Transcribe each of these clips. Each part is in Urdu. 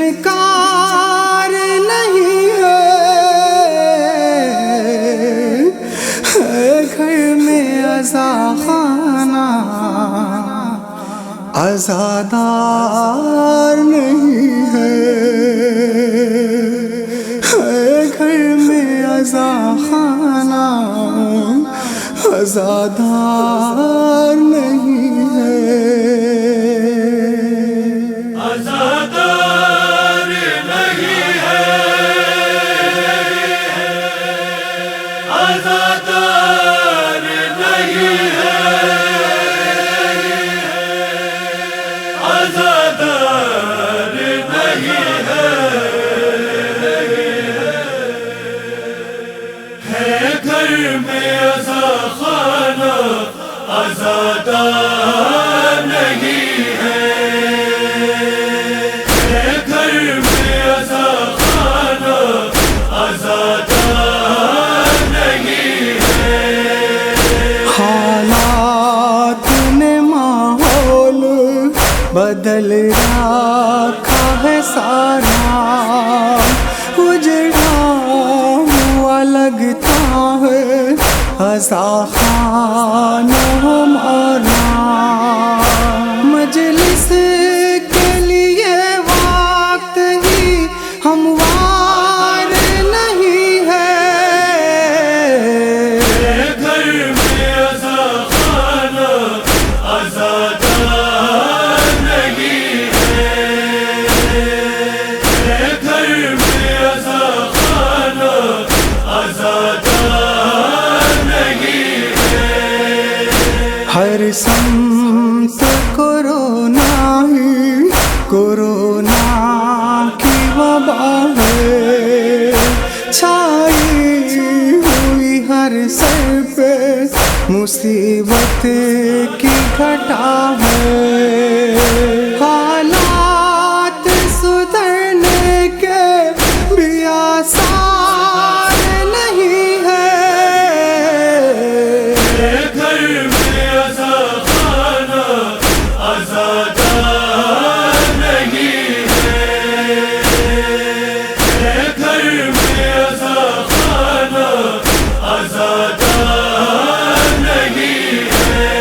انکار نہیں ہے گھر میں عزا خانہ عزادار نہیں ہے گھر میں عزا خانہ عزادار نہیں ہے عزادار نہیں ہے عزادار نہیں ہے عزادار نہیں ہے گھر میں عزا خانہ عزادار نہیں ہے گھر میں عزا خانہ عزادار نہیں ہے حالات نے ماحول بدل رکھا ہے سارا اجڑا ہوا لگتا ہے عزا خانہ ہمارا مجلس کے لیے وقت ہی ہموار نہیں ہے گھر میں عزا خانہ عزادار نہیں ہے گھر میں عزا خانہ عزادار نہیں ہے ہر سمت کورونا ہی کورونا کی وبا ہے چھائی ہوئی ہر سر پہ مصیبت کی گھٹا ہے حالات سدھرنے کے بھی آثار نہیں ہے گھر میں عزا خانہ عزادار نہیں ہے گھر میں عزا خانہ عزادار نہیں ہے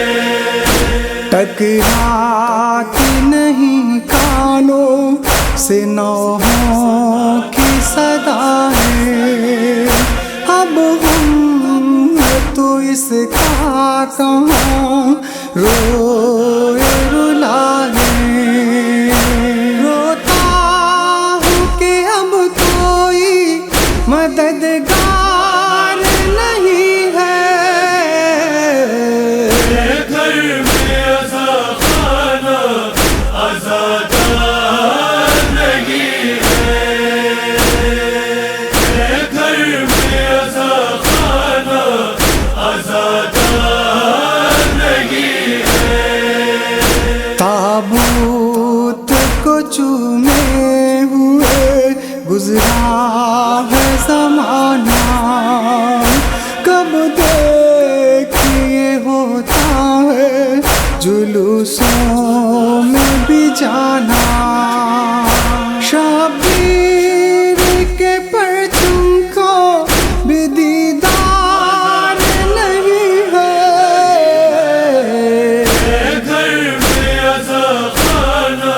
ٹکراتی نہیں کانوں سے نوحوں کی صدا ہے اب ہم تو اس کا کہاں روئے رلائے روتا ہوں کہ اب کوئی مددگار نہیں ہے گھر میں عزا خانہ عزادار نہیں ہے گھر میں عزا خانہ عزادار نہیں ہے تابوت کو چومے ہوئے گزرا ہے زمانہ کب دیکھیے ہوتا ہے جلوسوں میں بھی جانا شبیر کے پرچم کو بھی دیدار نہیں ہے گھر میں عزا خانہ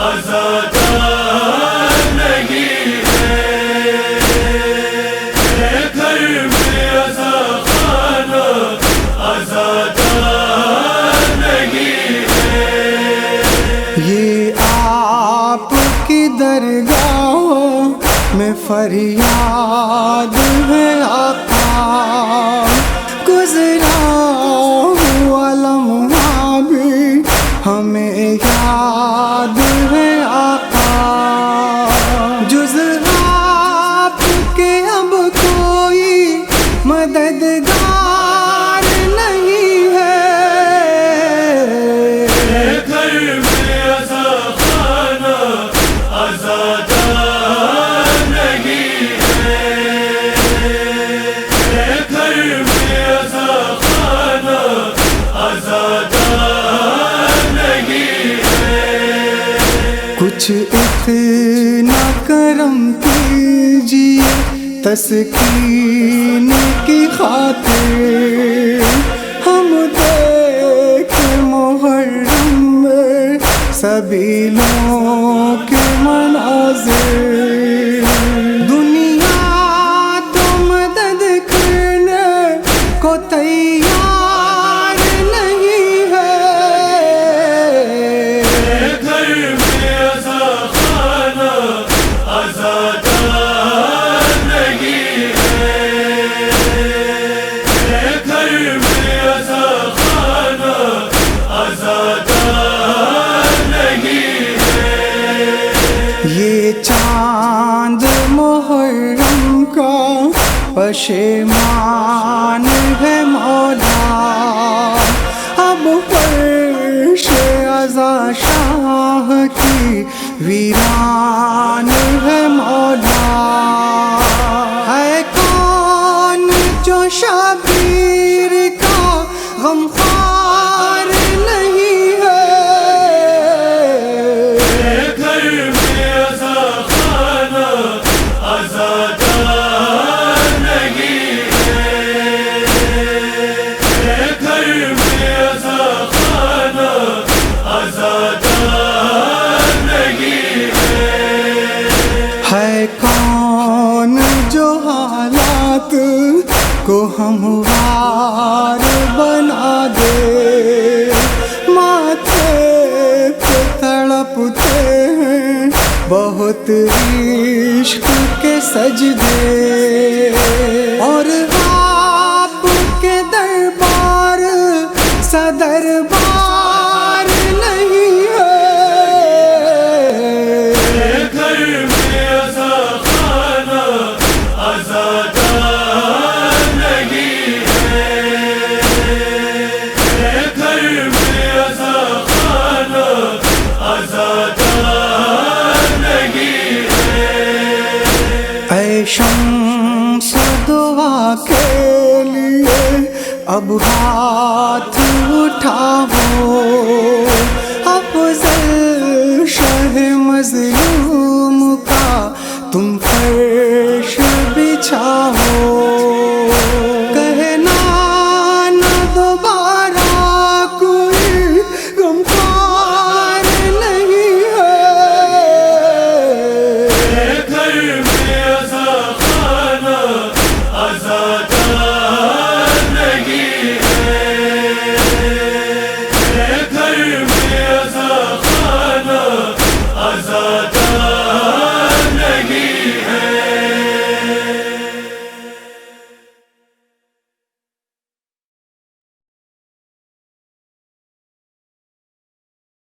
عزادار نہیں ہے گھر میں عزا خانہ عزادار نہیں ہے یہ آپ کی درگاہوں میں فریاد ہے آقا گزرا ہوا لمحہ بھی ہمیں یاد ہے آقا جز آپ کے اب کوئی مددگار نہیں ہے گھر میں عزا خانہ عزادار نہیں ہے گھر میں عزا خانہ عزادار نہیں ہے کچھ اتنا کرم کیجیے تسکین کی خاطر، ہم دیکھ محرم میں سبیلوں کے مناظر، دنیا تو مدد کرنے کو تیار نہیں ہے، گھر میں ازا خانہ آزادار نہیں ہے، گھر میں ازا خانہ آزادار نہیں ہے، یہ چاند محرم کا پشیمان ہے مولا، اب فرش عزا شاہ کی ویران ہے مولا، ہے کون جو شبیر کا غمخوار نہیں ہے، گھر میں ازا خانہ آزادار نہیں ہے، گھر میں ازا خانہ آزادار نہیں ہے کون جو حالات کو ہموار بنا دے، ماتھے پہ تڑپتے ہیں بہت عشق کے سجدے، اور آپ کے دربار صدربار نہیں ہے، گھر میں ازا خانہ آزادار نہیں ہے، گھر میں ازا خانہ آزادار نہیں ہے، اے شمس دعا کے لیے اب ہاتھ اٹھاؤ، افضل شہ مظلوم